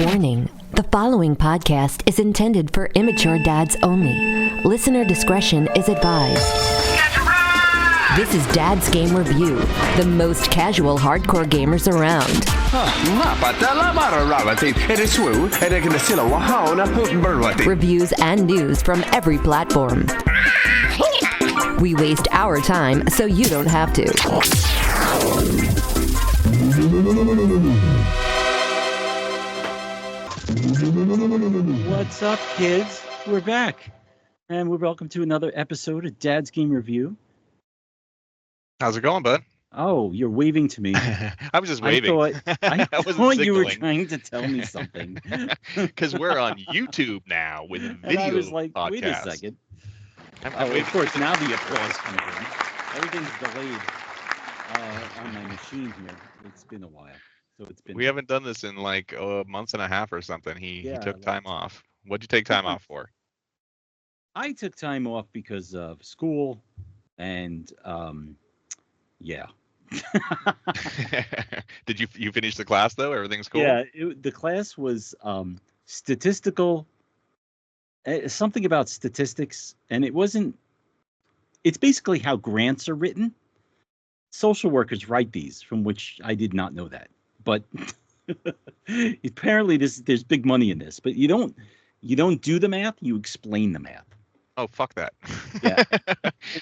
Warning, the following podcast is intended for immature dads only. Listener discretion is advised. This is Dad's Game Review, the most casual hardcore gamers around. Reviews and news from every platform. We waste our time so you don't have to. What's up, kids? We're back, and we're welcome to another episode of Dad's Game Review. How's it going, bud? Oh, you're waving to me. I was just waving. I thought you were trying to tell me something. Because we're on YouTube now with a video and I was like, podcast. Wait a second. Of course, now the applause comes in. Everything's delayed on my machine here. It's been a while. So it's been. We haven't done this in like months and a half or something. He took time off. What'd you take time off for? I took time off because of school and yeah. Did you finish the class though? Everything's cool? Yeah, the class was statistical, something about statistics, and it's basically how grants are written. Social workers write these, from which I did not know that. But apparently there's big money in this, but you don't do the math, you explain the math. Oh, fuck that. Yeah.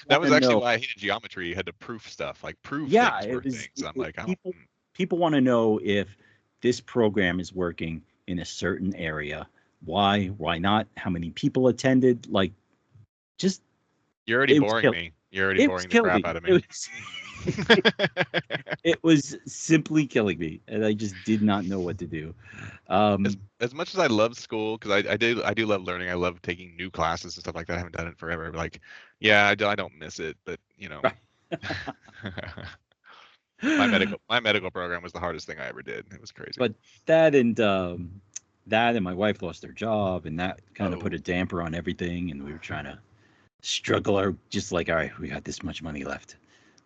That was actually why I hated geometry. You had to proof stuff, like prove things were things. I'm like, people want to know if this program is working in a certain area. Why not? How many people attended? Like, just... You're already boring me. You're already boring the crap out of me. It was simply killing me, and I just did not know what to do. As much as I love school, because I do love learning. I love taking new classes and stuff like that. I haven't done it forever. Like, yeah, I don't miss it, but you know, my medical program was the hardest thing I ever did. It was crazy. But that and my wife lost her job, and that kind of put a damper on everything. And we were trying to struggle. Just like, all right, we got this much money left.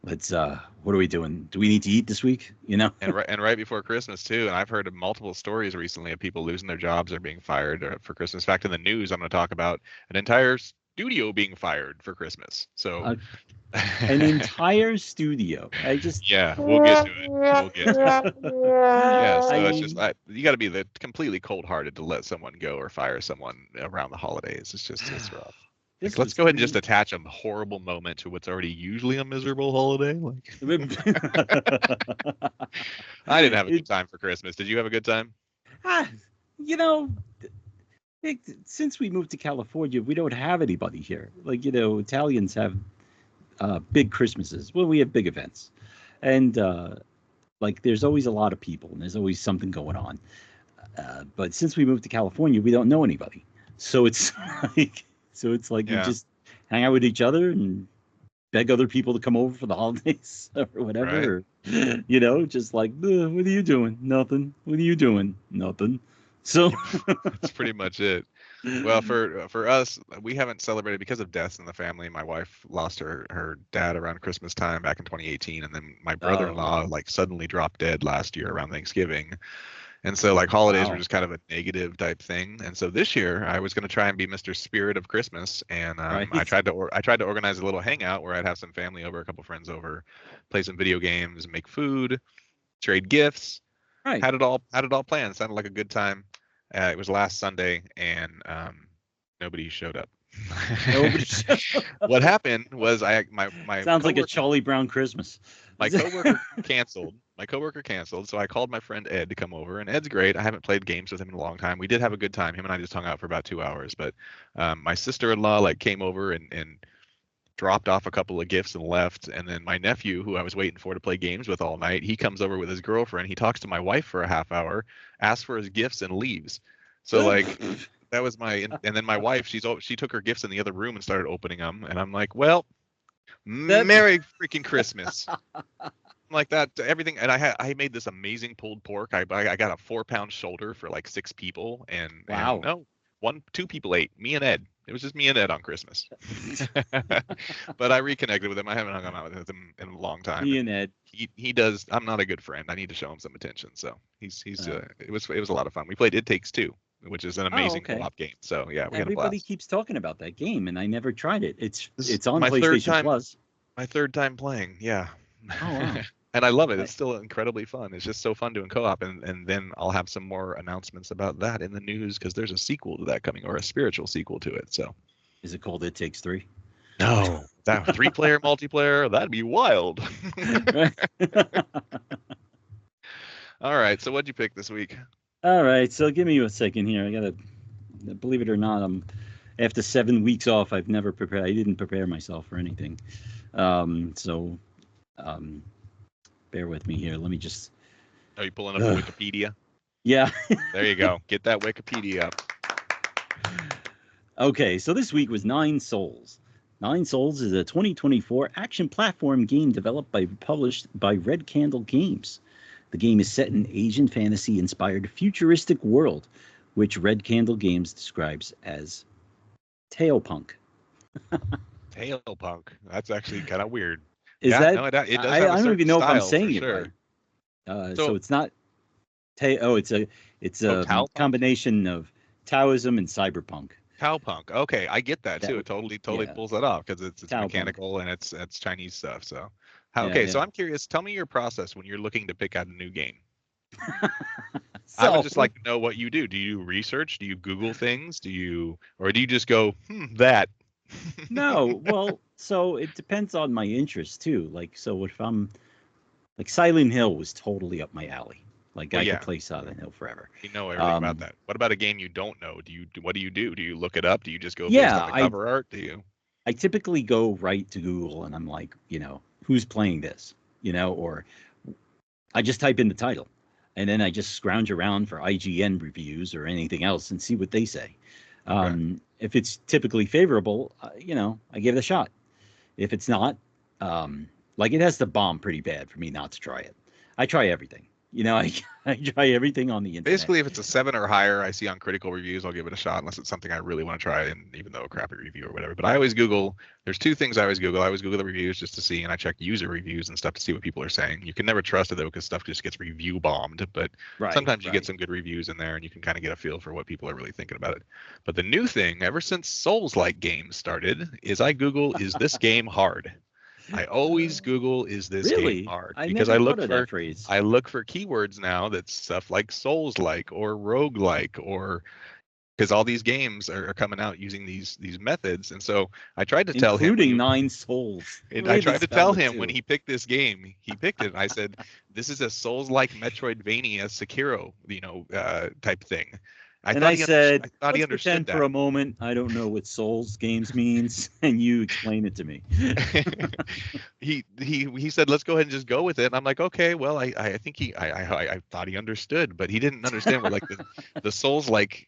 Let's what are we doing? Do we need to eat this week? You know? and right before Christmas too. And I've heard of multiple stories recently of people losing their jobs or being fired for Christmas. In fact, in the news, I'm going to talk about an entire studio being fired for Christmas. So an entire studio. We'll get to it. Yeah, so it's just you got to be completely cold-hearted to let someone go or fire someone around the holidays. It's rough. Let's go ahead and just attach a horrible moment to what's already usually a miserable holiday. I didn't have a good time for Christmas. Did you have a good time? Since we moved to California, we don't have anybody here. Like, Italians have big Christmases. Well, we have big events. And there's always a lot of people and there's always something going on. But since we moved to California, we don't know anybody. So it's like we just hang out with each other and beg other people to come over for the holidays or whatever. Right. Or, just like, what are you doing? Nothing. What are you doing? Nothing. So that's pretty much it. Well, for us, we haven't celebrated because of deaths in the family. My wife lost her dad around Christmas time back in 2018, and then my brother-in-law suddenly dropped dead last year around Thanksgiving. And so holidays were just kind of a negative type thing. And so this year I was going to try and be Mr. Spirit of Christmas. And I tried to organize a little hangout where I'd have some family over, a couple friends over, play some video games, make food, trade gifts. Right. Had it all planned. Sounded like a good time. It was last Sunday and nobody showed up. What happened was my sounds like a Charlie Brown Christmas. My coworker canceled, so I called my friend Ed to come over, and Ed's great. I haven't played games with him in a long time. We did have a good time. Him and I just hung out for about 2 hours, but my sister-in-law came over and dropped off a couple of gifts and left, and then my nephew, who I was waiting for to play games with all night, he comes over with his girlfriend. He talks to my wife for a half hour, asks for his gifts, and leaves. So that was and then my wife, she took her gifts in the other room and started opening them, and I'm like, well, Merry freaking Christmas. Like that, everything. And I made this amazing pulled pork. I got a 4-pound shoulder for 6 people, and wow. And 2 people ate, me and Ed. It was just me and Ed on Christmas. But I reconnected with him. I haven't hung out with him in a long time. Me and Ed. He does. I'm not a good friend. I need to show him some attention. So it was a lot of fun. We played It Takes Two, which is an amazing okay. co-op game. So yeah, we had a Everybody blast. keeps talking about that game, and I never tried it. This It's is on my third PlayStation time- Plus. My third time playing. Yeah. Oh wow. And I love it. Right. It's still incredibly fun. It's just so fun doing co-op, and then I'll have some more announcements about that in the news because there's a sequel to that coming, or a spiritual sequel to it. So Is it called It Takes Three? no, that 3-player multiplayer, that'd be wild. All right, so what'd you pick this week? All right, so give me a second here. I gotta, believe it or not, after 7 weeks off. I've never prepared. I didn't prepare myself for anything. Bear with me here. Let me just. Are you pulling up the Wikipedia? Yeah. There you go. Get that Wikipedia up. Okay, so this week was Nine Sols. Nine Sols is a 2024 action platform game published by Red Candle Games. The game is set in an Asian fantasy-inspired futuristic world, which Red Candle Games describes as tailpunk. Tailpunk. That's actually kind of weird. Is Yeah, that? no, it does have a I don't certain even know if I'm style, saying for it sure. right. So- So it's not. It's a Taopunk? combination of Taoism and cyberpunk. Cowpunk. Okay, I get that too. That- It totally yeah. pulls that off because it's Cowpunk. mechanical and it's Chinese stuff. So, Yeah, okay, so yeah. I'm curious. Tell me your process when you're looking to pick out a new game. I So- would just like to know what you do. Do you research? Do you Google things? Or do you just go that? No, well, so it depends on my interest too. Like, so if I'm like Silent Hill was totally up my alley. Like Well, I yeah. could play Silent Hill forever. You know everything about Um, that. What about a game you don't know? What do you do? Do you look it up? Do you just go Yeah, based on the cover art? Do you? I typically go right to Google and I'm like, who's playing this? Or I just type in the title and then I just scrounge around for IGN reviews or anything else and see what they say. If it's typically favorable, I give it a shot. If it's not, like it has to bomb pretty bad for me not to try it. I try everything. I try everything on the internet. Basically, if it's a 7 or higher, I see on critical reviews, I'll give it a shot unless it's something I really want to try, and even though a crappy review or whatever. But I always Google. There's two things I always Google. I always Google the reviews just to see, and I check user reviews and stuff to see what people are saying. You can never trust it though, because stuff just gets review bombed. But sometimes you get some good reviews in there, and you can kind of get a feel for what people are really thinking about it. But the new thing, ever since Souls-like games started, is I Google, is this game hard? I always Google, is this Really? game hard? I Because never I look thought of for that phrase. I look for keywords now that's stuff like Souls-like or rogue-like, or because all these games are coming out using these methods. And so I tried to tell him, including Nine Souls. and I tried to tell him when he picked this game, he picked it. And I said, this is a Souls-like Metroidvania Sekiro, type thing. I thought thought he understood pretend that. for a moment I don't know what Souls games means, and you explain it to me. he said, let's go ahead and just go with it. And I'm like, okay, well, I think I thought he understood, but he didn't understand what like the Souls like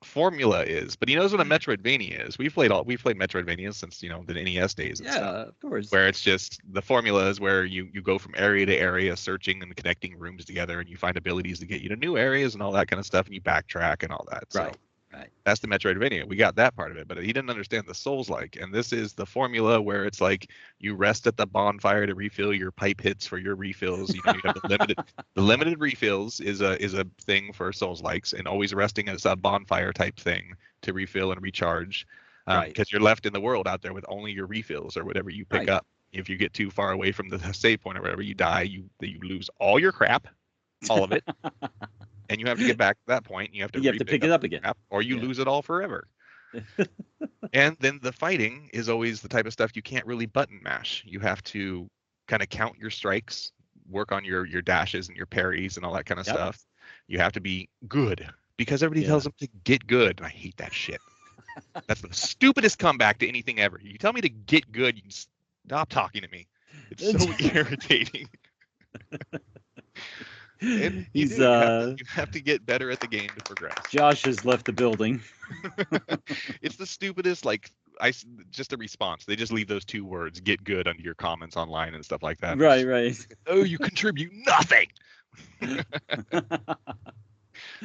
formula is. But he knows what a Metroidvania is. We've played Metroidvanias since the NES days and stuff. Of course. Where it's just the formula is where you go from area to area, searching and connecting rooms together, and you find abilities to get you to new areas and all that kind of stuff, and you backtrack and all that. So Right. that's the Metroidvania. We got that part of it, but he didn't understand the Souls-like. And this is the formula where it's like you rest at the bonfire to refill your pipe hits for your refills. You have the limited refills is a thing for Souls-likes, and always resting as a bonfire type thing to refill and recharge. Because you're left in the world out there with only your refills or whatever you pick up. If you get too far away from the save point or whatever, you die. You lose all your crap, all of it. And you have to get back to that point. You have to pick it up again, or you lose it all forever. And then the fighting is always the type of stuff you can't really button mash. You have to kind of count your strikes, work on your dashes and your parries and all that kind of stuff. You have to be good because everybody tells them to get good. And I hate that shit. That's the stupidest comeback to anything ever. You tell me to get good, you can stop talking to me. It's so irritating. And you have to get better at the game to progress. Josh has left the building. It's the stupidest, just a response. They just leave those two words, get good, under your comments online and stuff like that. Right. Oh, you contribute nothing.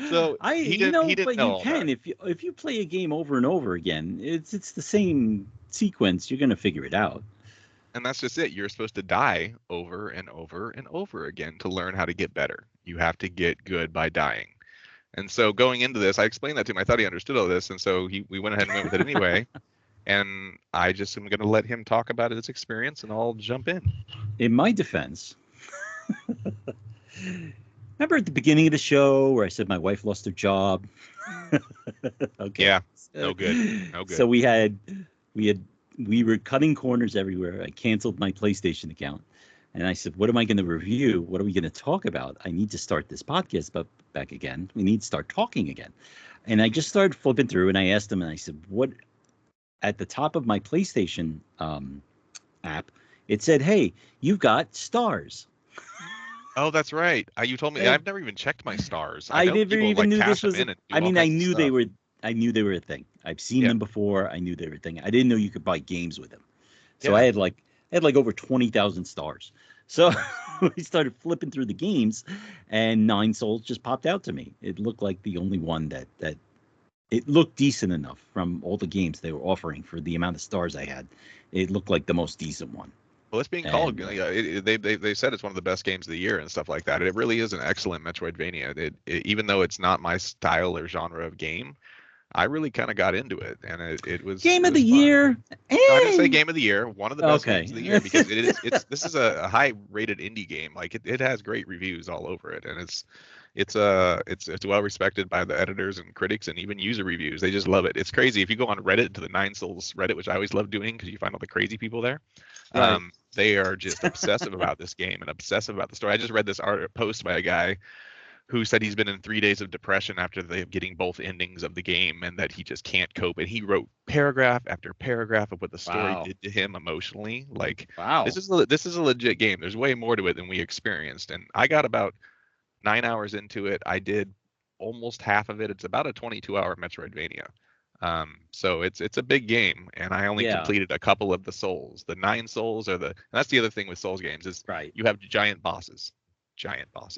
So he didn't but know you all can that. if you play a game over and over again, it's the same sequence. You're gonna figure it out. And that's just it. You're supposed to die over and over and over again to learn how to get better. You have to get good by dying. And so going into this, I explained that to him. I thought he understood all this, and so we went ahead and went with it anyway. And I just am going to let him talk about his experience, and I'll jump in. In my defense, remember at the beginning of the show where I said my wife lost her job? Okay. Yeah, no good, no good. So we were cutting corners everywhere. I canceled my PlayStation account, and I said, "What am I going to review? What are we going to talk about? I need to start this podcast back again. We need to start talking again." And I just started flipping through, and I asked him, and I said, "What?" At the top of my PlayStation app, it said, "Hey, you've got stars." Oh, that's right. You told me. And I've never even checked my stars. I I know never people even like knew cash this them was. in and do I all mean, I kinds of knew stuff. they were. I knew they were a thing. I've seen them before. I knew they were a thing. I didn't know you could buy games with them. So Yeah. I had like over 20,000 stars. So we started flipping through the games, and Nine Souls just popped out to me. It looked like the only one that it looked decent enough from all the games they were offering for the amount of stars I had. It looked like the most decent one. Well, it's being called. They said it's one of the best games of the year and stuff like that. It really is an excellent Metroidvania. Even though it's not my style or genre of game, I really kind of got into it, and it was Game of the fun. year. No, I didn't say game of the year. One of the best games of the year because this is a high rated indie game. Like it has great reviews all over it, and it's well respected by the editors and critics and even user reviews. They just love it. It's crazy. If you go on Reddit to the Nine Souls Reddit, which I always love doing because you find all the crazy people there. Right. They are just obsessive about this game and obsessive about the story. I just read this post by a guy who said he's been in 3 days of depression after getting both endings of the game and that he just can't cope. And he wrote paragraph after paragraph of what the story did to him emotionally. Like, wow, this is a legit game. There's way more to it than we experienced. And I got about 9 hours into it. I did almost half of it. It's about a 22-hour Metroidvania. So it's a big game, and I only completed a couple of the souls. The 9 souls that's the other thing with Souls games is you have giant bosses.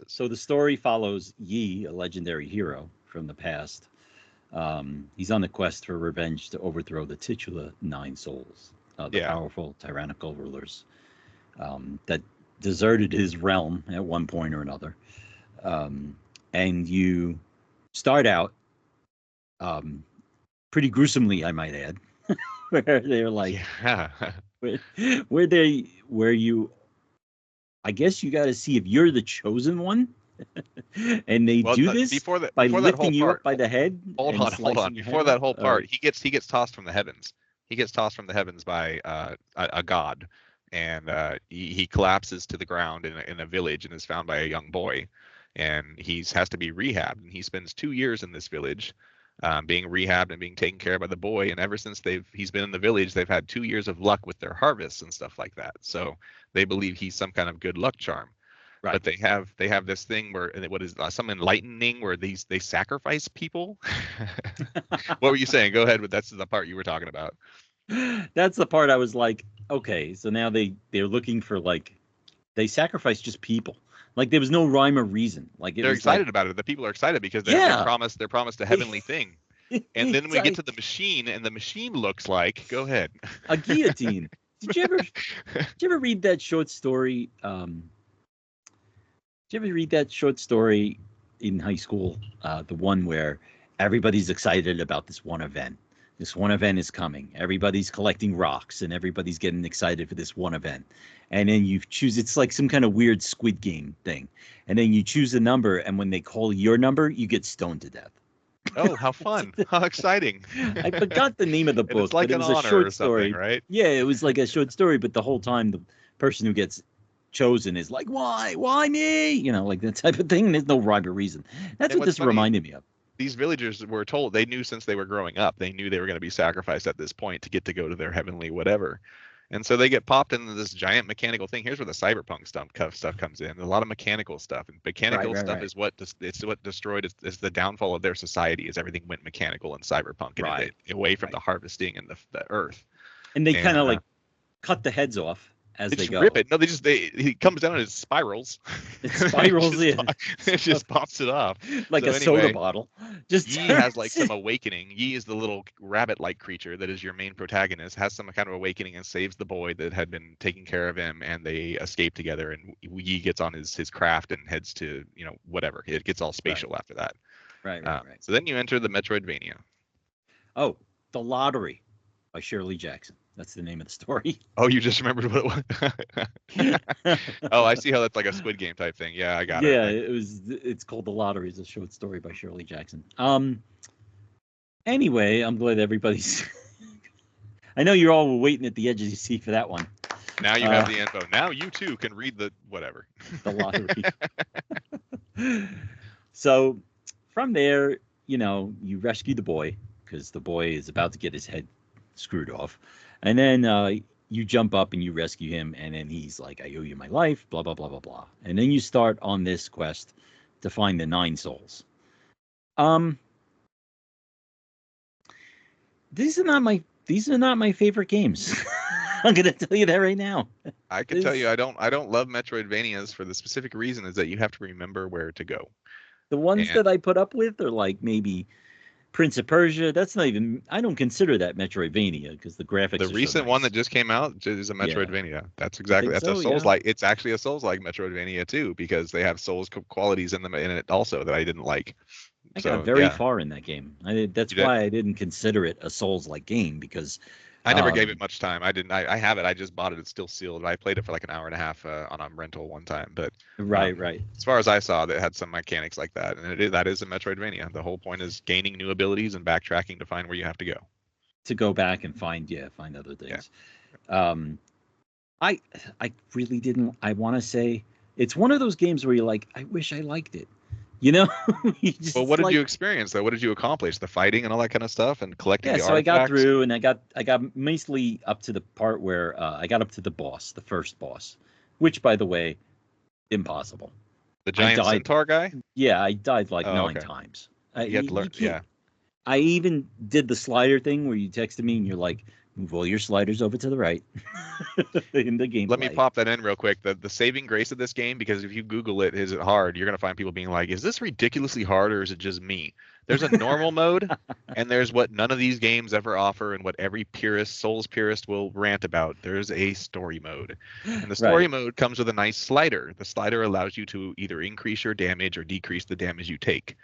So the story follows Yi, a legendary hero from the past. He's on the quest for revenge to overthrow the titular Nine Souls, the powerful tyrannical rulers that deserted his realm at one point or another. And you start out pretty gruesomely, I might add, where they're like, where you, I guess you got to see if you're the chosen one. And they do this by lifting you up by the head. Hold on. Before that whole part, he gets tossed from the heavens. He gets tossed from the heavens by a god, and he collapses to the ground in a village and is found by a young boy, and he has to be rehabbed. And he spends 2 years in this village, being rehabbed and being taken care of by the boy. And ever since he's been in the village, they've had 2 years of luck with their harvests and stuff like that. So they believe he's some kind of good luck charm. Right. But they have this thing where what is some enlightening where they sacrifice people. What were you saying? Go ahead. But that's the part you were talking about. That's the part I was like, okay, so now they're looking for they sacrifice just people. Like there was no rhyme or reason. Like they're excited about it. The people are excited because they're promised a heavenly thing. And then we get to the machine, and the machine looks like. Go ahead. A guillotine. Did you ever read that short story? Did you ever read that short story in high school? The one where everybody's excited about this one event. This one event is coming. Everybody's collecting rocks, and everybody's getting excited for this one event. And then you choose, it's like some kind of weird Squid Game thing. And then you choose a number, and when they call your number, you get stoned to death. Oh, how fun. How exciting. I forgot the name of the book, like but it was a short story, right? Yeah, it was like a short story, but the whole time the person who gets chosen is like, why me? You know, like that type of thing. There's no rhyme or reason. That's what this reminded me of. These villagers were told, they knew since they were growing up, they knew they were going to be sacrificed at this point to get to go to their heavenly whatever. And so they get popped into this giant mechanical thing. Here's where the cyberpunk stuff comes in. A lot of mechanical stuff, and mechanical stuff is what destroyed. Is the downfall of their society. Is everything went mechanical and cyberpunk, and away from the harvesting and the earth. And they kind of cut the heads off as They they just go. rip it. No, he comes down and it spirals. It spirals it in. it just pops it off. Like So a soda anyway, bottle. Just Yi has like turns some awakening. Yi is the little rabbit-like creature that is your main protagonist, has some kind of awakening and saves the boy that had been taking care of him, and they escape together. And Yi gets on his craft and heads to whatever. It gets all spatial after that. Right. So then you enter the Metroidvania. Oh, The Lottery by Shirley Jackson. That's the name of the story. Oh, you just remembered what it was. Oh, I see how that's like a Squid Game type thing. Yeah, I got it. Yeah, it's called The Lottery. It's a short story by Shirley Jackson. Anyway, I'm glad everybody's I know you're all waiting at the edge of your seat for that one. Now you have the info. Now you too can read the whatever. The Lottery. So from there, you rescue the boy because the boy is about to get his head screwed off. And then you jump up and you rescue him. And then he's like, I owe you my life, blah, blah, blah, blah, blah. And then you start on this quest to find the 9 souls. These are not my favorite games. I'm gonna tell you that right now. I can tell you I don't love Metroidvanias for the specific reason is that you have to remember where to go. The ones that I put up with are like maybe Prince of Persia. That's not even. I don't consider that Metroidvania because the graphics. The recent one that just came out is a Metroidvania. Yeah. That's a Souls like. It's actually a Souls like Metroidvania too because they have Souls qualities in it also that I didn't like. I got very far in that game. That's why I didn't consider it a Souls like game because. I never gave it much time. I didn't. I have it. I just bought it. It's still sealed. I played it for like an hour and a half on a rental one time. But right. As far as I saw, that had some mechanics like that, and that is a Metroidvania. The whole point is gaining new abilities and backtracking to find where you have to go. To go back and find other things. Yeah. I really didn't. I want to say it's one of those games where you're like, I wish I liked it. Well, what did you experience though? What did you accomplish? The fighting and all that kind of stuff, and collecting. Yeah, so I got through, and I got mostly up to the part where I got up to the boss, the first boss, which, by the way, impossible. The giant centaur guy. Yeah, I died like 9 times. You have to learn. Yeah. I even did the slider thing where you texted me and you're like, move all your sliders over to the right in the game. Let me pop that in real quick. The saving grace of this game, because if you Google it, is it hard? You're going to find people being like, is this ridiculously hard or is it just me? There's a normal mode and there's what none of these games ever offer and what every Souls purist will rant about. There's a story mode. And the story mode comes with a nice slider. The slider allows you to either increase your damage or decrease the damage you take.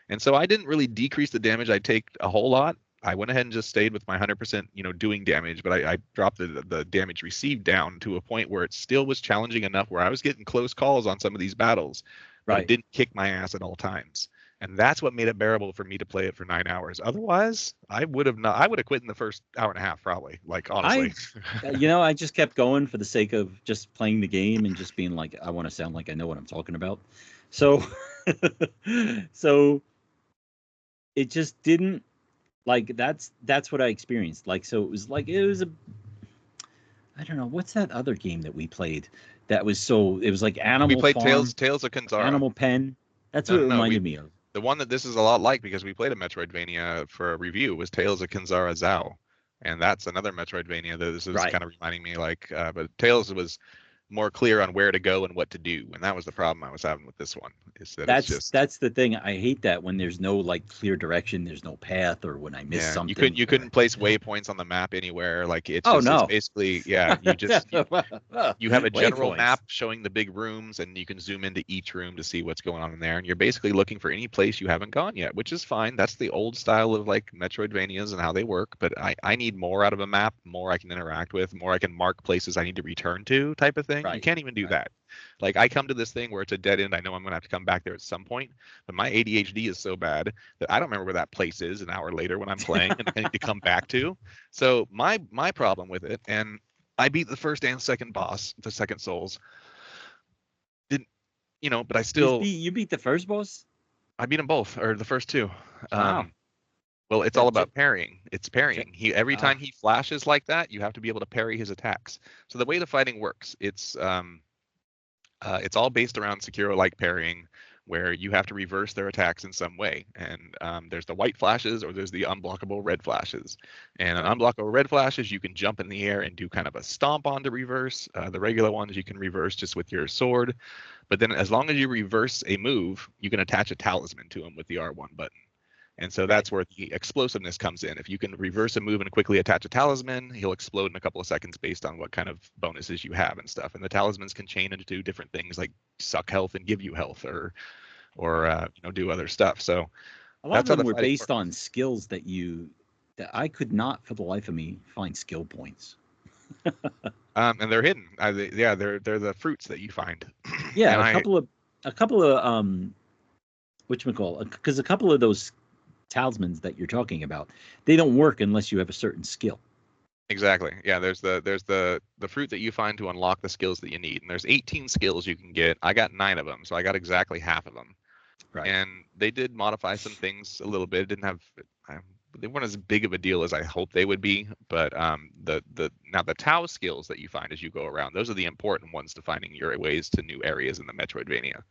And so I didn't really decrease the damage I take a whole lot. I went ahead and just stayed with my 100%, doing damage, but I dropped the damage received down to a point where it still was challenging enough where I was getting close calls on some of these battles, but it didn't kick my ass at all times. And that's what made it bearable for me to play it for 9 hours. Otherwise, I would have quit in the first hour and a half, probably, like, honestly. I just kept going for the sake of just playing the game and just being like, I want to sound like I know what I'm talking about. So, it just didn't. Like that's what I experienced. Like so, it was a. I don't know what's that other game that we played. That was it was like Animal. We played Farm, Tales of Kanzara. Animal Pen. That's what it reminded me of. The one that this is a lot like because we played a Metroidvania for a review was Tales of Kanzara Zao, and that's another Metroidvania that this is kind of reminding me like. But Tales was more clear on where to go and what to do, and that was the problem I was having with this one. Is that that's the thing. I hate that when there's no like clear direction, there's no path, or when I miss something. You couldn't place waypoints on the map anywhere. Like it's basically you just you have a general map showing the big rooms, and you can zoom into each room to see what's going on in there, and you're basically looking for any place you haven't gone yet, which is fine. That's the old style of like Metroidvanias and how they work. But I need more out of a map, more I can interact with, more I can mark places I need to return to, type of thing. You can't even do that. Like I come to this thing where it's a dead end. I know I'm going to have to come back there at some point, but my ADHD is so bad that I don't remember where that place is an hour later when I'm playing and I need to come back to. So my problem with it, and I beat the first and second boss, the second Souls. Didn't, but I still. You beat the first boss? I beat them both, or the first two. Wow. Well, it's all about parrying. It's parrying. Every time he flashes like that, you have to be able to parry his attacks. So the way the fighting works, it's all based around Sekiro-like parrying, where you have to reverse their attacks in some way. And there's the white flashes or there's the unblockable red flashes. And an unblockable red flashes, you can jump in the air and do kind of a stomp on to reverse. The regular ones you can reverse just with your sword. But then as long as you reverse a move, you can attach a talisman to them with the R1 button. And so that's where the explosiveness comes in. If you can reverse a move and quickly attach a talisman, he'll explode in a couple of seconds based on what kind of bonuses you have and stuff. And the talismans can chain into different things like suck health and give you health, or do other stuff. So a lot of them were based on skills that I could not for the life of me find skill points. And they're hidden. They're the fruits that you find. Yeah, a couple of whatchamacallit, because a couple of those talismans that you're talking about, they don't work unless you have a certain skill. Exactly. Yeah, there's the fruit that you find to unlock the skills that you need. And there's 18 skills you can get. I got 9 of them, so I got exactly half of them. Right. And they did modify some things a little bit. They weren't as big of a deal as I hoped they would be, but the Tau skills that you find as you go around, those are the important ones to finding your ways to new areas in the Metroidvania.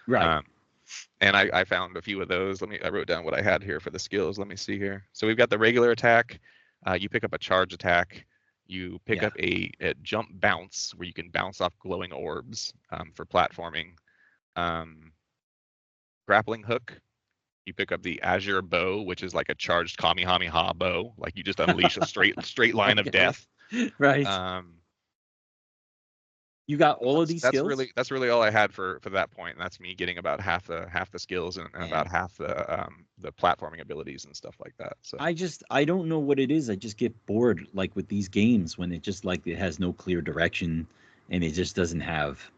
Right. And I found a few of those. I wrote down what I had here for the skills. Let me see here. So we've got the regular attack. You pick up a charge attack. You pick up a jump bounce where you can bounce off glowing orbs for platforming. Grappling hook. You pick up the Azure bow, which is like a charged Kamehameha bow. Like you just unleash a straight line of death. Right. You got all of these skills? That's really all I had for that point. And that's me getting about half the skills and about half the platforming abilities and stuff like that. So I don't know what it is. I just get bored like with these games when it just like it has no clear direction and it just doesn't have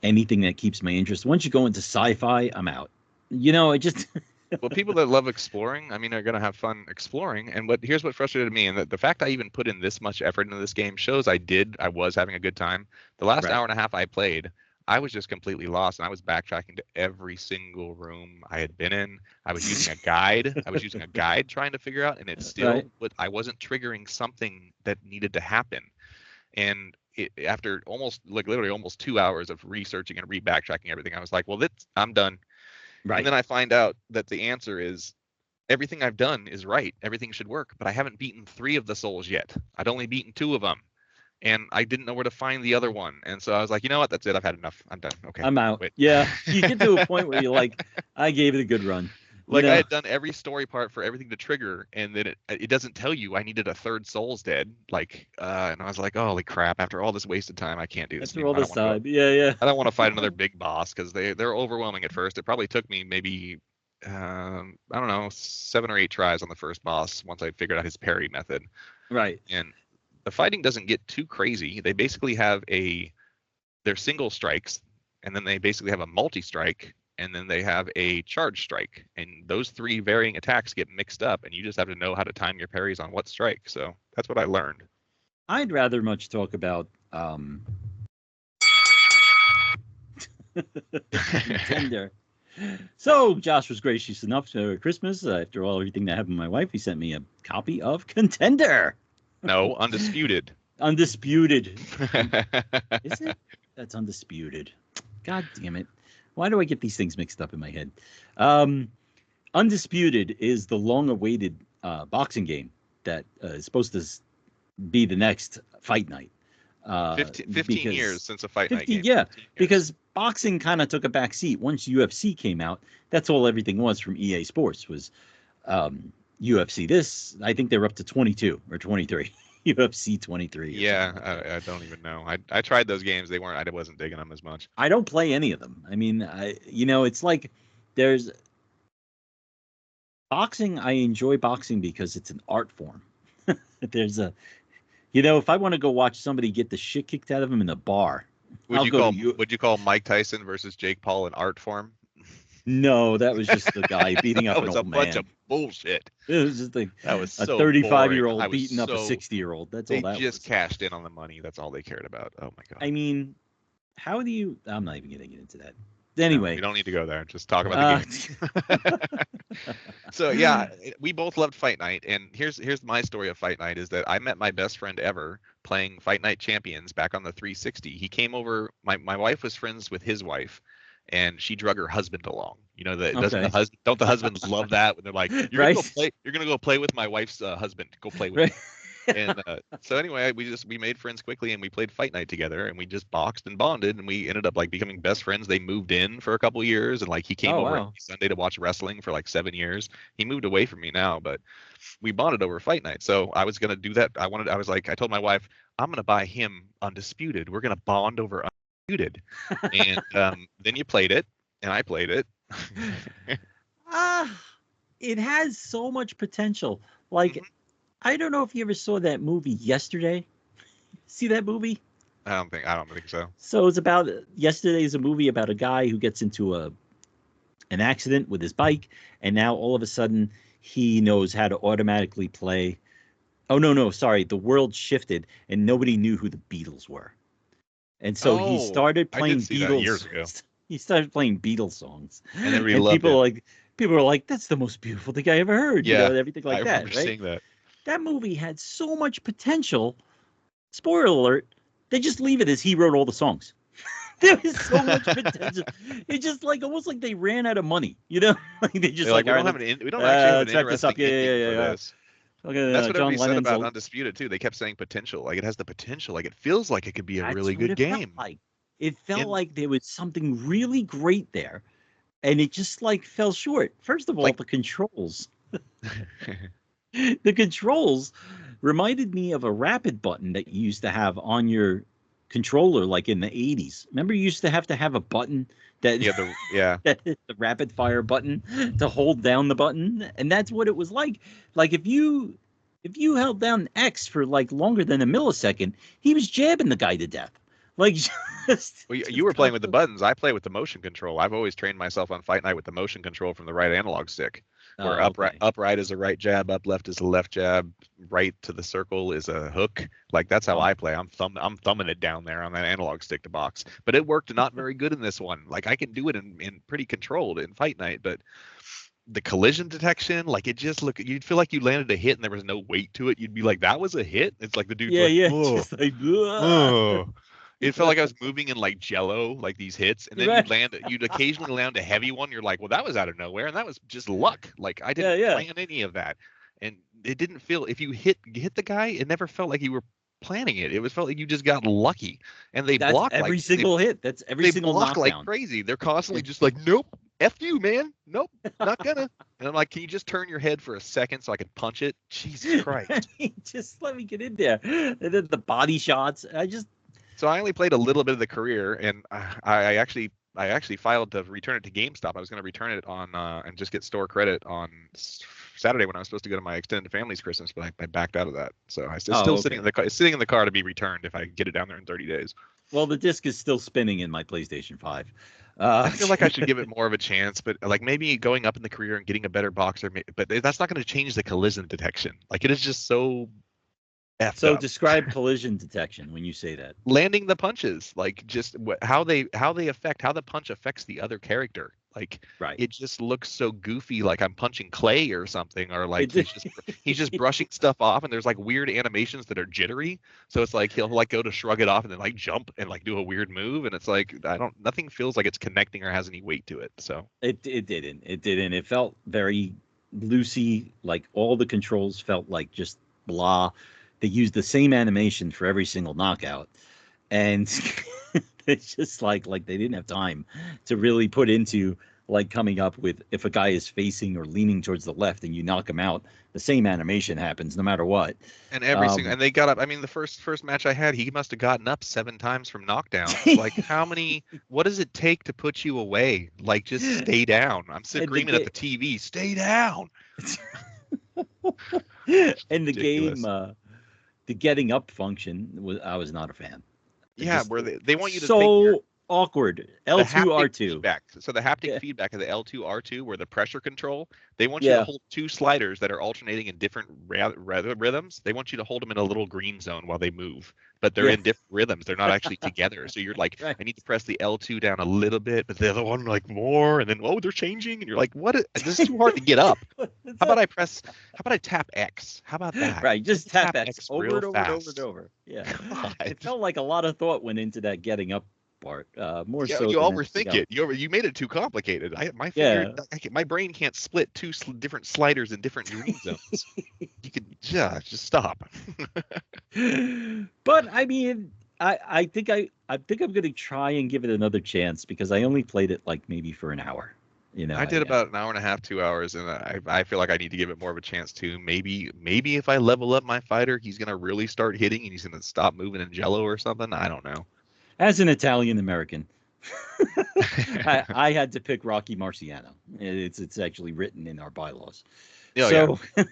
anything that keeps my interest. Once you go into sci-fi, I'm out. It just Well, people that love exploring, are going to have fun exploring. And here's what frustrated me, and the fact I even put in this much effort into this game shows I was having a good time. The last hour and a half I played, I was just completely lost, and I was backtracking to every single room I had been in. I was using a guide. Trying to figure out, and it still, but I wasn't triggering something that needed to happen. And after literally almost 2 hours of researching and backtracking everything, I was like, well, I'm done. Right. And then I find out that the answer is everything I've done is right. Everything should work, but I haven't beaten 3 of the souls yet. I'd only beaten 2 of them, and I didn't know where to find the other one. And so I was like, you know what? That's it. I've had enough. I'm done. Okay. I'm out. Wait. Yeah. You get to a point where you're like, I gave it a good run. I had done every story part for everything to trigger, and then it doesn't tell you I needed a 3rd Souls dead. And I was like, holy crap! After all this wasted time, I can't do this. After all this time, yeah. I don't want to fight another big boss because they're overwhelming at first. It probably took me maybe 7 or 8 tries on the first boss once I figured out his parry method. Right. And the fighting doesn't get too crazy. They basically have they're single strikes, and then they basically have a multi-strike. And then they have a charge strike, and those 3 varying attacks get mixed up, and you just have to know how to time your parries on what strike. So that's what I learned. I'd rather much talk about Contender. So Josh was gracious enough to Christmas, after everything that happened with my wife, he sent me a copy of Contender. No, Undisputed. Undisputed. Is it? That's Undisputed. God damn it. Why do I get these things mixed up in my head? Undisputed is the long-awaited boxing game that is supposed to be the next Fight Night. 15 years since a Fight Night game. Yeah, because boxing kind of took a back seat. Once UFC came out, that's all everything was from EA Sports was UFC. This, I think they were up to 22 or 23. UFC 23. Yeah, I don't even know. I tried those games. I wasn't digging them as much. I don't play any of them. I mean, it's like there's boxing. I enjoy boxing because it's an art form. There's if I want to go watch somebody get the shit kicked out of them in a bar, would you call Mike Tyson versus Jake Paul an art form? No, that was just the guy beating up an old man. That was a bunch of bullshit. It was just like that was a 35-year-old beating up a 60-year-old. That's all that was. They just cashed in on the money. That's all they cared about. Oh my god. I mean, how do you? I'm not even going to get into that. Anyway, we don't need to go there. Just talk about the game. So yeah, we both loved Fight Night, and here's my story of Fight Night is that I met my best friend ever playing Fight Night Champions back on the 360. He came over. My wife was friends with his wife. and she drug her husband along. You know, doesn't Okay. don't the husbands love that when they're like, Right. you're gonna go play with my wife's husband. Go play with Right. him. And so anyway, we made friends quickly, and we played Fight Night together, and we just boxed and bonded, and we ended up like becoming best friends. They moved in for a couple years, and like he came Oh, over wow. every Sunday to watch wrestling for like 7 years. He moved away from me now, but we bonded over Fight Night. So I was gonna do that. I told my wife, I'm gonna buy him Undisputed. We're gonna bond over Undisputed. And then you played it, and I played it. It has so much potential. Like, I don't know if you ever saw that movie Yesterday. See that movie? I don't think so. So it's about Yesterday is a movie about a guy who gets into an accident with his bike, and now all of a sudden he knows how to automatically play. Oh no, sorry, the world shifted and nobody knew who the Beatles were, and so he started playing Beatles years ago. He started playing Beatles songs, and everybody loved it. People were like, "That's the most beautiful thing I ever heard." Yeah, you know, everything like I that. remember Right? seeing that. That movie had so much potential. Spoiler alert, they just leave it as he wrote all the songs. There was so much potential. It's just like almost like they ran out of money, you know? Like they just we don't actually have an interesting ending for this. Okay, that's what John everybody said Lennon's about Undisputed too. They kept saying potential. Like it has the potential. Like it feels like it could be a really good It game. felt like there was something really great there, and it just like fell short. First of all, the controls. The controls reminded me of a rapid button that you used to have on your controller, like in the 80s. Remember, you used to have a button that the rapid fire button to hold down the button, and that's what it was like. Like if you held down X for like longer than a millisecond, he was jabbing the guy to death. Like you were playing with the buttons. I play with the motion control. I've always trained myself on Fight Night with the motion control from the right analog stick. Where up right is a right jab, up left is a left jab, right to the circle is a hook. Like that's how I play. I'm thumbing it down there on that analog stick to box. But it worked not very good in this one. Like I can do it in pretty controlled in Fight Night, but the collision detection, like it just you'd feel like you landed a hit and there was no weight to it. You'd be like, that was a hit. It's like the dude. Just like, It felt like I was moving in like Jello, like these hits, and then you'd occasionally land a heavy one. You're like, well, that was out of nowhere, and that was just luck. Like I didn't plan any of that, and it didn't feel. If you hit the guy, it never felt like you were planning it. It felt like you just got lucky, and they block every single hit. That's every single knockdown. They block like crazy. They're constantly just like, nope, F you, man, nope, not gonna. And I'm like, can you just turn your head for a second so I can punch it? Jesus Christ! Just let me get in there. And then the body shots. So I only played a little bit of the career, and I actually filed to return it to GameStop. I was going to return it on and just get store credit on Saturday when I was supposed to go to my extended family's Christmas, but I backed out of that. So it's still sitting in the car. It's sitting in the car to be returned if I get it down there in 30 days. Well, the disc is still spinning in my PlayStation 5. I feel like I should give it more of a chance, but like maybe going up in the career and getting a better boxer, but that's not going to change the collision detection. Like it is just so. So describe collision detection when you say that. Landing the punches, like just how the punch affects the other character. Like it just looks so goofy, like I'm punching clay or something, or like he's just brushing stuff off, and there's like weird animations that are jittery. So it's like he'll like go to shrug it off and then like jump and like do a weird move, and it's like nothing feels like it's connecting or has any weight to it. So it didn't. It felt very loosey. Like all the controls felt like just blah. They used the same animation for every single knockout, and it's just like they didn't have time to really put into like coming up with if a guy is facing or leaning towards the left and you knock him out, the same animation happens no matter what. And and they got up. I mean, the first match I had, he must have gotten up 7 times from knockdown. Like how many? What does it take to put you away? Like just stay down. I'm screaming at the TV, stay down. And the game. The getting up function I was not a fan. Where they want you to so awkward. L2 R2 feedback. So the haptic feedback of the L2 R2, where the pressure control, they want you to hold 2 sliders that are alternating in different rhythms. They want you to hold them in a little green zone while they move, but they're in different rhythms. They're not actually together. So you're like, I need to press the L2 down a little bit, but the other one like more, and then they're changing, and you're like, what? This is too hard to get up. How about I tap X? How about that? Right, just tap X over and over fast. and over and over. Yeah, it felt like a lot of thought went into that getting up part. More Yeah, so you than anything overthink else. it. You made it too complicated. Yeah. My brain can't split two different sliders in different green zones. You could just stop. But I mean, I think I'm gonna try and give it another chance because I only played it like maybe for an hour. I did about an hour and a half, 2 hours, and I feel like I need to give it more of a chance too. Maybe if I level up my fighter, he's gonna really start hitting and he's gonna stop moving in Jello or something. I don't know. As an Italian American, I had to pick Rocky Marciano. It's actually written in our bylaws. Oh yeah. So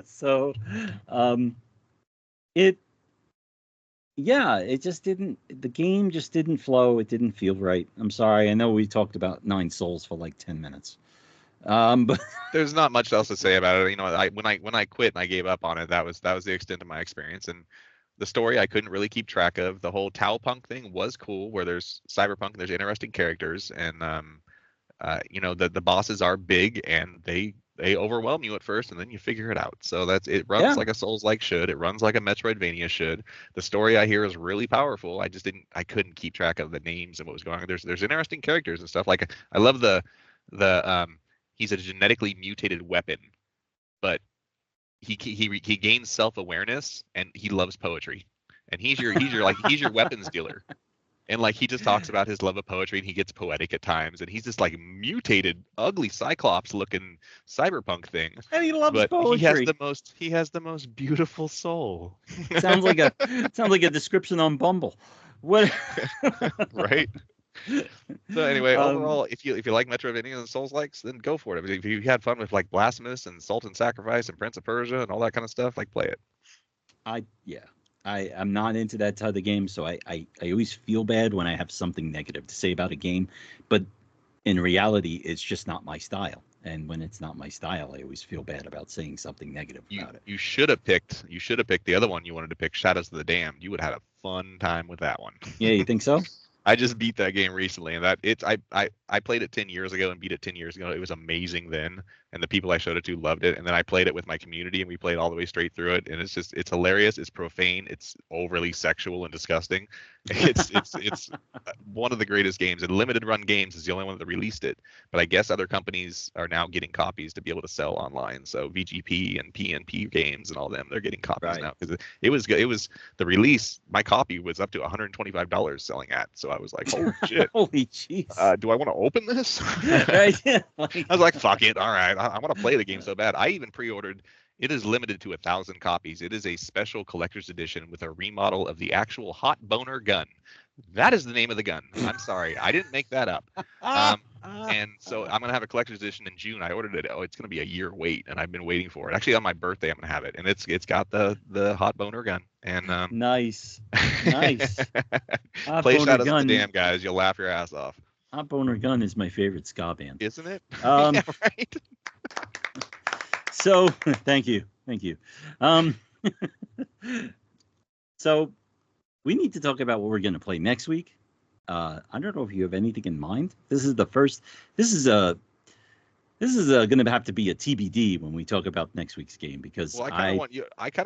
so um it yeah, it just didn't the game just didn't flow. It didn't feel right. I'm sorry. I know we talked about Nine Souls for like 10 minutes. But There's not much else to say about it. You know, when I quit and I gave up on it, that was the extent of my experience. And the story I couldn't really keep track of. The whole Tau Punk thing was cool, where there's cyberpunk and there's interesting characters, and you know, the bosses are big and they overwhelm you at first, and then you figure it out. So it runs yeah, like a Souls-like should. It runs like a Metroidvania should. The story I hear is really powerful. I couldn't keep track of the names and what was going on. There's interesting characters and stuff. Like I love the he's a genetically mutated weapon, but he gains self-awareness and he loves poetry, and he's your weapons dealer. And like he just talks about his love of poetry and he gets poetic at times, and he's this like mutated ugly cyclops looking cyberpunk thing, and he loves but poetry. he has the most beautiful soul. Sounds like a description on Bumble. What? Right. So anyway, Um, overall, if you like Metroidvania and Souls likes, then go for it. I mean, if you had fun with like Blasphemous and Salt and Sacrifice and Prince of Persia and all that kind of stuff, like play it. I'm not into that type of game, so I always feel bad when I have something negative to say about a game, but in reality, it's just not my style. And when it's not my style, I always feel bad about saying something negative about it. You should have picked the other one you wanted to pick, Shadows of the Damned. You would have had a fun time with that one. Yeah, you think so? I just beat that game recently, and I played it 10 years ago and beat it 10 years ago. It was amazing then, and the people I showed it to loved it. And then I played it with my community, and we played all the way straight through it. And it's hilarious. It's profane. It's overly sexual and disgusting. It's one of the greatest games. And Limited Run Games is the only one that released it. But I guess other companies are now getting copies to be able to sell online. So VGP and PNP Games and all them, they're getting copies now, because it was good. It was the release. My copy was up to $125 selling at. So I was like, holy shit. Holy jeez. Do I want to open this? Right? I was like, fuck it. All right. I want to play the game so bad. I even pre-ordered. It is limited to 1,000 copies. It is a special collector's edition with a remodel of the actual hot boner gun. That is the name of the gun. I'm sorry. I didn't make that up. And so I'm going to have a collector's edition in June. I ordered it. Oh, it's going to be a year wait, and I've been waiting for it. Actually, on my birthday, I'm going to have it. And it's got the hot boner gun. And nice. Hot play boner Shadows of gun. the Damned, guys. You'll laugh your ass off. Hot Boner Gun is my favorite ska band. Isn't it? Yeah, right? So, thank you. So, we need to talk about what we're going to play next week. I don't know if you have anything in mind. This is going to have to be a TBD when we talk about next week's game, because I kind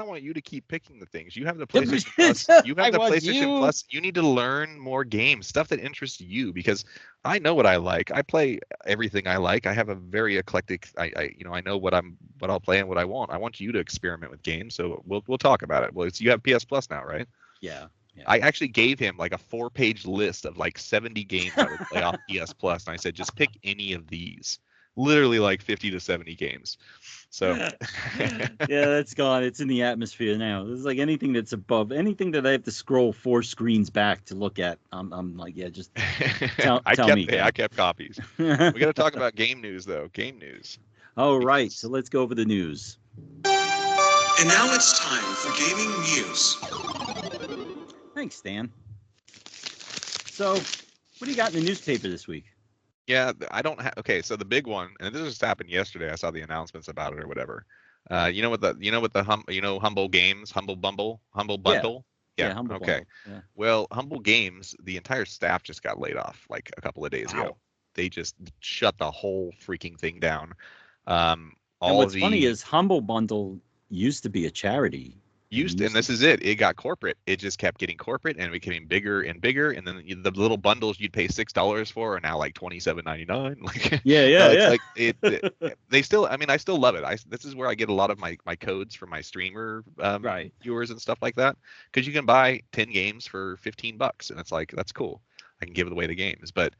of want you to keep picking the things. You have the PlayStation Plus. You have the PlayStation Plus. You need to learn more games, stuff that interests you, because I know what I like. I play everything I like. I have a very eclectic. I know what I'll play and what I want. I want you to experiment with games, so we'll talk about it. Well, you have PS Plus now, right? Yeah. I actually gave him like a 4-page list of like 70 games I would play off PS Plus, and I said, just pick any of these. Literally like 50 to 70 games. So yeah, that's gone. It's in the atmosphere now. It's like anything that's above, anything that I have to scroll 4 screens back to look at. I'm like, yeah, just tell me. I kept copies. We got to talk about game news though. Game news. Oh, right. So let's go over the news. And now it's time for gaming news. Thanks, Stan. So, what do you got in the newspaper this week? Yeah, I don't have. Okay, so the big one, and this just happened yesterday. I saw the announcements about it or whatever. Humble Games, Humble Bundle. Yeah. Humble okay. Bundle. Yeah. Well, Humble Games, the entire staff just got laid off like a couple of days ago. They just shut the whole freaking thing down. And what's funny is Humble Bundle used to be a charity And this is it. It got corporate. It just kept getting corporate and becoming bigger and bigger. And then the little bundles you'd pay $6 for are now like $27.99. Like, it's like they still. I mean, I still love it. This is where I get a lot of my codes for my streamer viewers and stuff like that, because you can buy 10 games for $15, and it's like, that's cool. I can give away the games, but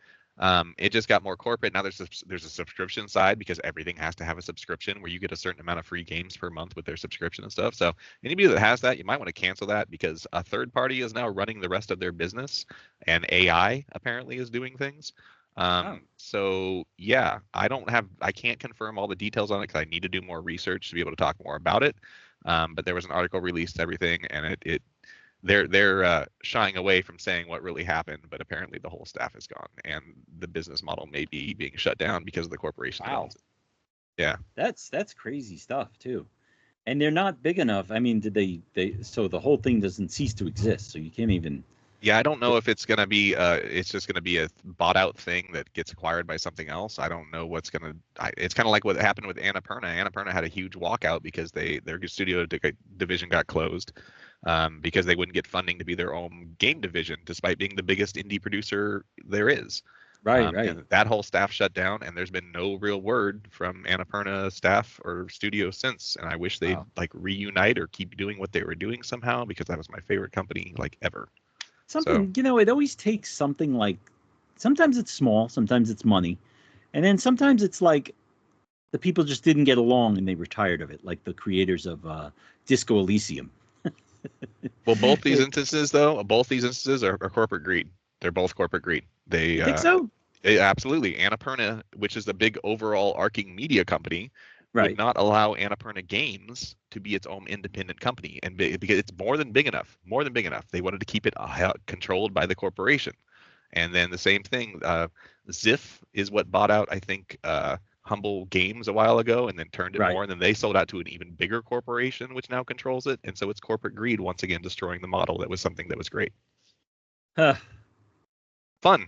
it just got more corporate. Now there's a subscription side, because everything has to have a subscription where you get a certain amount of free games per month with their subscription and stuff. So anybody that has that, you might want to cancel that, because a third party is now running the rest of their business, and AI apparently is doing things. So yeah, I can't confirm all the details on it because I need to do more research to be able to talk more about it. But there was an article released, everything, and they're shying away from saying what really happened, but apparently the whole staff is gone and the business model may be being shut down because of the corporation. Wow. Yeah. That's crazy stuff too. And they're not big enough. I mean, so the whole thing doesn't cease to exist. So you can't even. Yeah, I don't know if it's going to be it's just going to be a bought out thing that gets acquired by something else. I don't know what's going to it's kind of like what happened with Annapurna. Annapurna had a huge walkout because their studio division got closed. Because they wouldn't get funding to be their own game division, despite being the biggest indie producer there is. Right. And that whole staff shut down, and there's been no real word from Annapurna staff or studio since. And I wish they'd like reunite or keep doing what they were doing somehow, because that was my favorite company like ever. It always takes something like, sometimes it's small, sometimes it's money, and then sometimes it's like the people just didn't get along and they were tired of it, like the creators of Disco Elysium. Well, both these instances are corporate greed. They're both corporate greed. They think so? Absolutely. Annapurna, which is the big overall arcing media company, would not allow Annapurna Games to be its own independent company, and because it's more than big enough. They wanted to keep it controlled by the corporation. And then the same thing, Ziff is what bought out, I think, Humble Games a while ago, and then turned it more, and then they sold out to an even bigger corporation, which now controls it. And so it's corporate greed once again destroying the model. That was something that was great. Fun.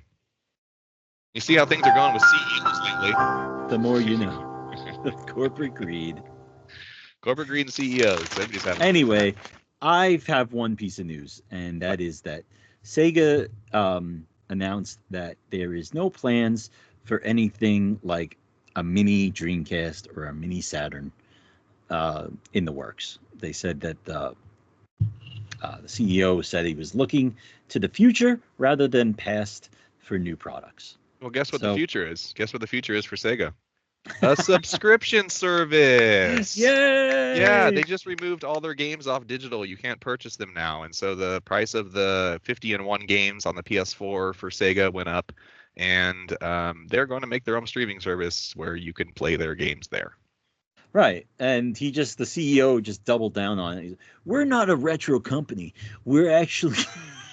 You see how things are going with CEOs lately. The more you know. Corporate greed. Corporate greed and CEOs. Anyway, I have one piece of news, and that is that Sega announced that there is no plans for anything like a mini Dreamcast or a mini Saturn in the works. They said that the CEO said he was looking to the future rather than past for new products. Well, guess what the future is? Guess what the future is for Sega? A subscription service. Yay! Yeah, they just removed all their games off digital. You can't purchase them now. And so the price of the 50-in-1 games on the PS4 for Sega went up. And they're going to make their own streaming service where you can play their games there. Right. And the CEO just doubled down on it. We're not a retro company. We're actually,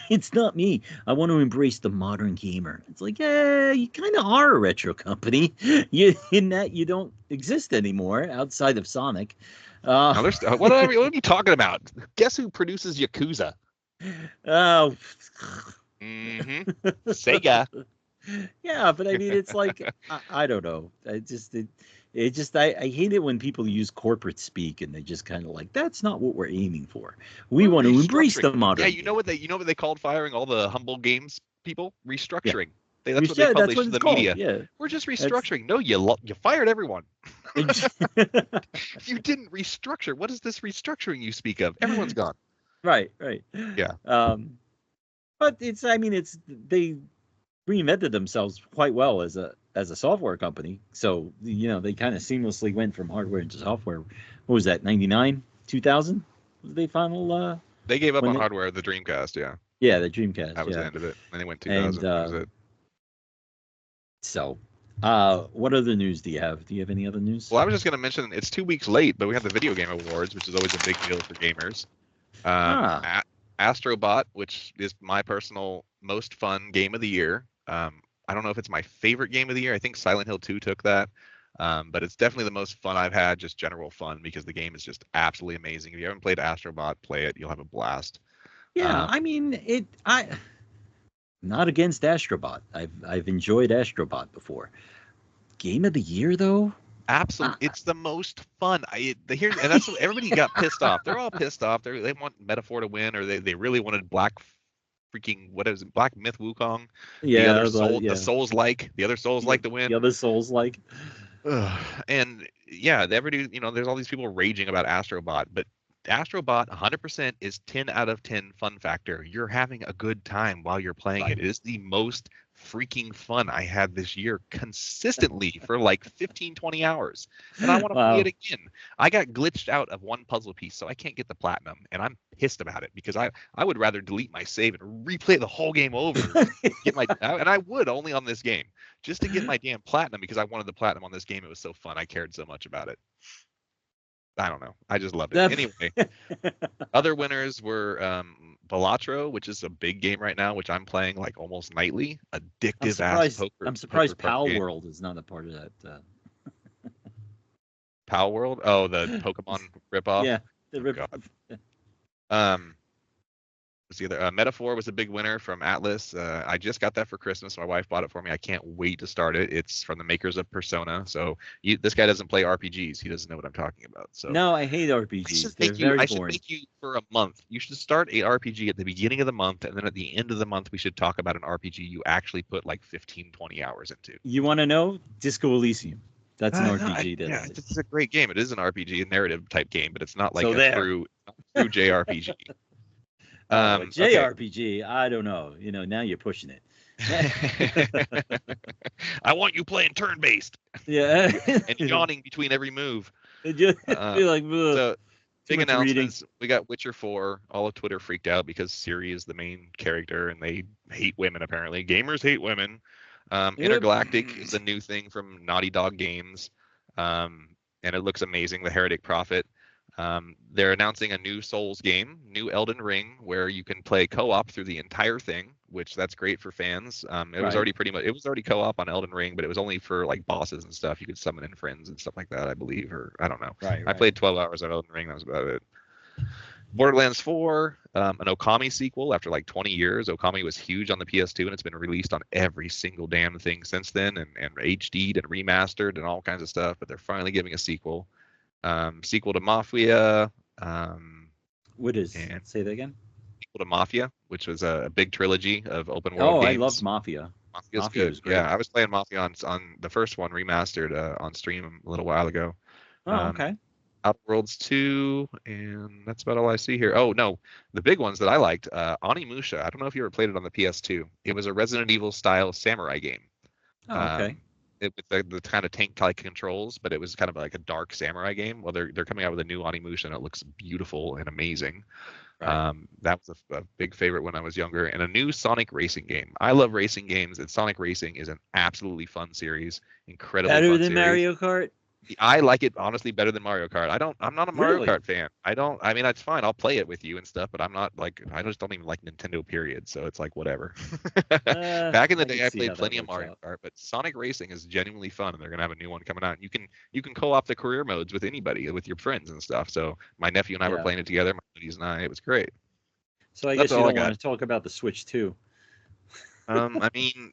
it's not me. I want to embrace the modern gamer. It's like, yeah, you kind of are a retro company. In that you don't exist anymore outside of Sonic. What are you talking about? Guess who produces Yakuza? Oh. Sega. Yeah, but I mean, it's like, I don't know. I hate it when people use corporate speak and they just kind of like, that's not what we're aiming for. We want to embrace the modern. Yeah, you know what they called firing all the Humble Games people? Restructuring. Yeah. That's what they published to the media. Yeah. We're just restructuring. No, you fired everyone. You didn't restructure. What is this restructuring you speak of? Everyone's gone. Right. Yeah. But they reinvented themselves quite well as a software company. So, they kind of seamlessly went from hardware into software. What was that, 99, 2000? Was they final? They gave up on hardware, the Dreamcast, yeah. Yeah, the Dreamcast. That was the end of it. And they went 2000. That was it. So, what other news do you have? Do you have any other news? Well, I was just going to mention, it's 2 weeks late, but we have the Video Game Awards, which is always a big deal for gamers. Astrobot, which is my personal most fun game of the year. I don't know if it's my favorite game of the year. I think Silent Hill 2 took that. But it's definitely the most fun I've had, just general fun, because the game is just absolutely amazing. If you haven't played Astrobot, play it. You'll have a blast. Yeah, I'm not against Astrobot. I've enjoyed Astrobot before. Game of the year, though? Absolutely, it's the most fun. And that's what everybody got pissed off. They're all pissed off. They want Metaphor to win, or they really wanted Black freaking what is it? Black Myth Wukong. Yeah, The the other Souls like to win. The other Souls like. Ugh. And yeah, everybody, there's all these people raging about Astrobot, but Astrobot 100% is 10 out of 10 fun factor. You're having a good time while you're playing it. It is the most freaking fun I had this year consistently for like 15, 20 hours. And I want to play it again. I got glitched out of one puzzle piece, so I can't get the platinum. And I'm pissed about it because I would rather delete my save and replay the whole game over. And I would only on this game just to get my damn platinum because I wanted the platinum on this game. It was so fun. I cared so much about it. I don't know. I just loved it. Anyway, other winners were Balatro, which is a big game right now, which I'm playing like almost nightly. Addictive ass poker. I'm surprised Pal World is not a part of that. Pal World? Oh, the Pokemon ripoff. Yeah, the ripoff. What's the other? Metaphor was a big winner from Atlas. I just got that for Christmas. My wife bought it for me. I can't wait to start it. It's from the makers of Persona. So this guy doesn't play RPGs. He doesn't know what I'm talking about. So no, I hate RPGs. I should make you for a month. You should start a RPG at the beginning of the month, and then at the end of the month, we should talk about an RPG you actually put like 15, 20 hours into. You want to know? Disco Elysium. That's an RPG. Yeah, it's a great game. It is an RPG, a narrative type game, but it's not like a true JRPG. JRPG, okay. I don't know. Now you're pushing it. I want you playing turn-based. Yeah. And yawning between every move. So big announcements. We got Witcher 4. All of Twitter freaked out because Ciri is the main character and they hate women apparently. Gamers hate women. Intergalactic is a new thing from Naughty Dog Games. And it looks amazing. The Heretic Prophet. They're announcing a new Souls game, new Elden Ring, where you can play co-op through the entire thing, which that's great for fans. It was already co-op on Elden Ring, but it was only for like bosses and stuff. You could summon in friends and stuff like that, I believe, or I don't know. I played 12 hours on Elden Ring. That was about it. Borderlands 4, an Okami sequel after like 20 years. Okami was huge on the PS2, and it's been released on every single damn thing since then, and HD'd and remastered and all kinds of stuff. But they're finally giving a sequel. Sequel to Mafia. Say that again? Sequel to Mafia, which was a big trilogy of open world games. I loved Mafia. Mafia's good. Yeah, I was playing Mafia on the first one remastered on stream a little while ago. Okay. Outer Worlds 2, and that's about all I see here. Oh no, the big ones that I liked, Onimusha. I don't know if you ever played it on the PS2. It was a Resident Evil style samurai game. Oh, okay. With the kind of tank-like controls, but it was kind of like a dark samurai game. Well, they're coming out with a new Onimusha, and it looks beautiful and amazing. Right. That was a big favorite when I was younger. And a new Sonic racing game. I love racing games, and Sonic Racing is an absolutely fun series. Incredibly better fun than series. Mario Kart. I like it honestly better than Mario Kart. I'm not a Mario Really? Kart fan. I mean, that's fine. I'll play it with you and stuff, but I'm not like, I just don't even like Nintendo period. So it's like, whatever. Back in the day, I played plenty of Mario Kart, but Sonic Racing is genuinely fun, and they're going to have a new one coming out. You can co-op the career modes with anybody, with your friends and stuff. So my nephew and I were playing it together, my buddies and I, it was great. So I guess you don't want to talk about the Switch too. I mean,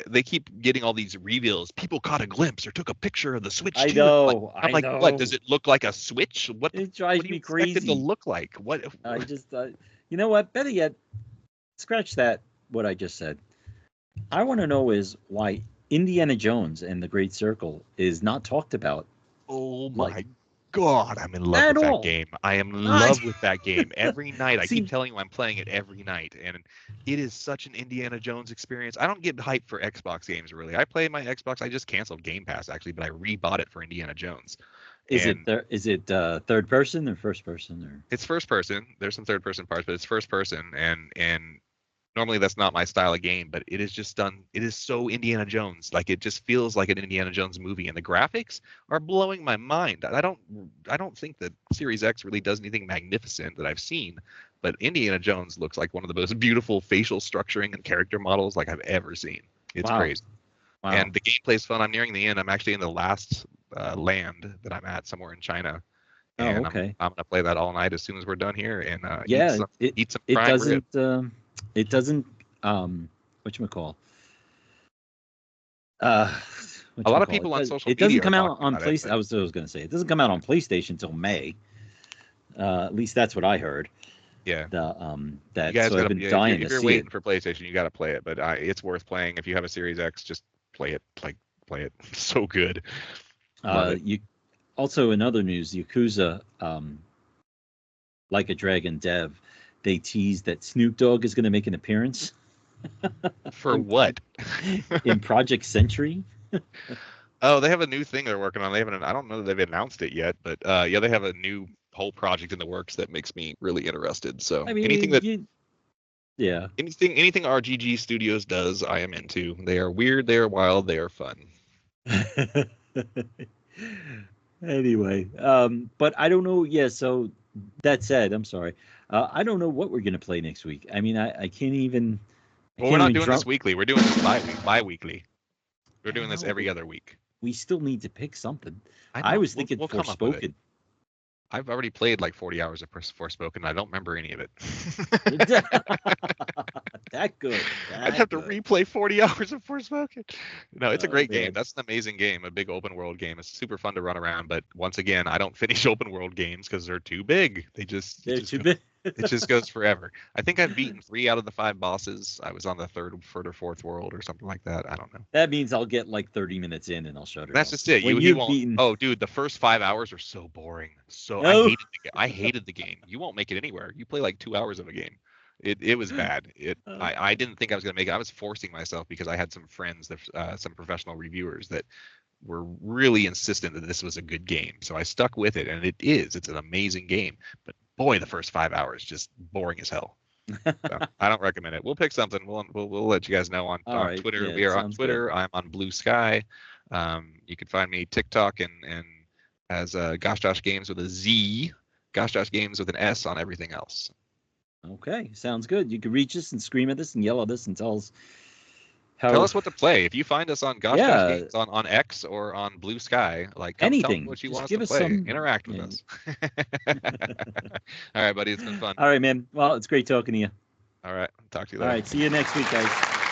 they keep getting all these reveals. People caught a glimpse or took a picture of the Switch. I know. I'm like, what? Does it look like a Switch? What? It drives me crazy. Expect it to look like? What? I just, you know what? Better yet, scratch that. What I just said. I want to know is why Indiana Jones and the Great Circle is not talked about. Oh my God, I'm in love with that game. I am in love with that game every night. I keep telling you I'm playing it every night, and it is such an Indiana Jones experience. I don't get hyped for Xbox games, really. I play my Xbox. I just canceled Game Pass, actually, but I rebought it for Indiana Jones. Is it third person or first person? Or it's first person. There's some third person parts, but it's first person, and normally that's not my style of game, but it is just done. It is so Indiana Jones. Like, it just feels like an Indiana Jones movie, and the graphics are blowing my mind. I don't think that Series X really does anything magnificent that I've seen, but Indiana Jones looks like one of the most beautiful facial structuring and character models like I've ever seen. It's crazy. Wow. And the gameplay is fun. I'm nearing the end. I'm actually in the last land that I'm at somewhere in China. And I'm gonna play that all night as soon as we're done here, and eat some prime rib. It doesn't whatchamacall. A lot of people on social It doesn't media come are out talking on about it, PlayStation. I was going to say it doesn't come out on PlayStation until May. At least that's what I heard. Yeah. That You guys so I've been dying if to you're see waiting it. for PlayStation, you got to play it. But it's worth playing. If you have a Series X, just play it. Play it. It's so good. Love it. You also in other news, Yakuza, Like a Dragon dev, they teased that Snoop Dogg is going to make an appearance. For what? In Project Century. Oh, they have a new thing they're working on. They haven't. I don't know that they've announced it yet, but yeah, they have a new whole project in the works that makes me really interested. So I mean, anything anything RGG Studios does, I am into. They are weird, they are wild, they are fun. Anyway, but I don't know. Yeah, so that said, I'm sorry. I don't know what we're gonna play next week. I mean, I can't even. Well, we're not doing this weekly. We're doing this bi-weekly. We're doing this every other week. We still need to pick something. I was thinking we'll come up with it. Forspoken. I've already played like 40 hours of Forspoken. And I don't remember any of it. That good. I'd have to replay 40 hours of Forspoken. No, it's a great man. game. That's an amazing game. A big open world game. It's super fun to run around. But once again, I don't finish open world games because they're too big. They're too big. It just goes forever. I think I've beaten 3 out of the 5 bosses. I was on the third or fourth world or something like that. I don't know. That means I'll get like 30 minutes in and I'll shut it. That's just it. You won't. Oh, dude, the first 5 hours are so boring. So I hated the game. You won't make it anywhere. You play like 2 hours of a game. It was bad. I didn't think I was gonna make it. I was forcing myself because I had some friends, some professional reviewers that were really insistent that this was a good game. So I stuck with it, and it is. It's an amazing game. But boy, the first 5 hours just boring as hell. So I don't recommend it. We'll pick something. We'll let you guys know on right. Twitter. Yeah, we are on Twitter. Good. I'm on Blue Sky. You can find me TikTok and as Gosh Josh Games with a Z, Gosh Josh Games with an S on everything else. Okay, sounds good. You can reach us and scream at us and yell at us and tell us Tell us what to play. If you find us on Gosh Josh Games on X or on Blue Sky, like anything, tell what you just want give us us to play. some. Interact with us. All right, buddy. It's been fun. All right, man. Well, it's great talking to you. All right. Talk to you later. All right. See you next week, guys.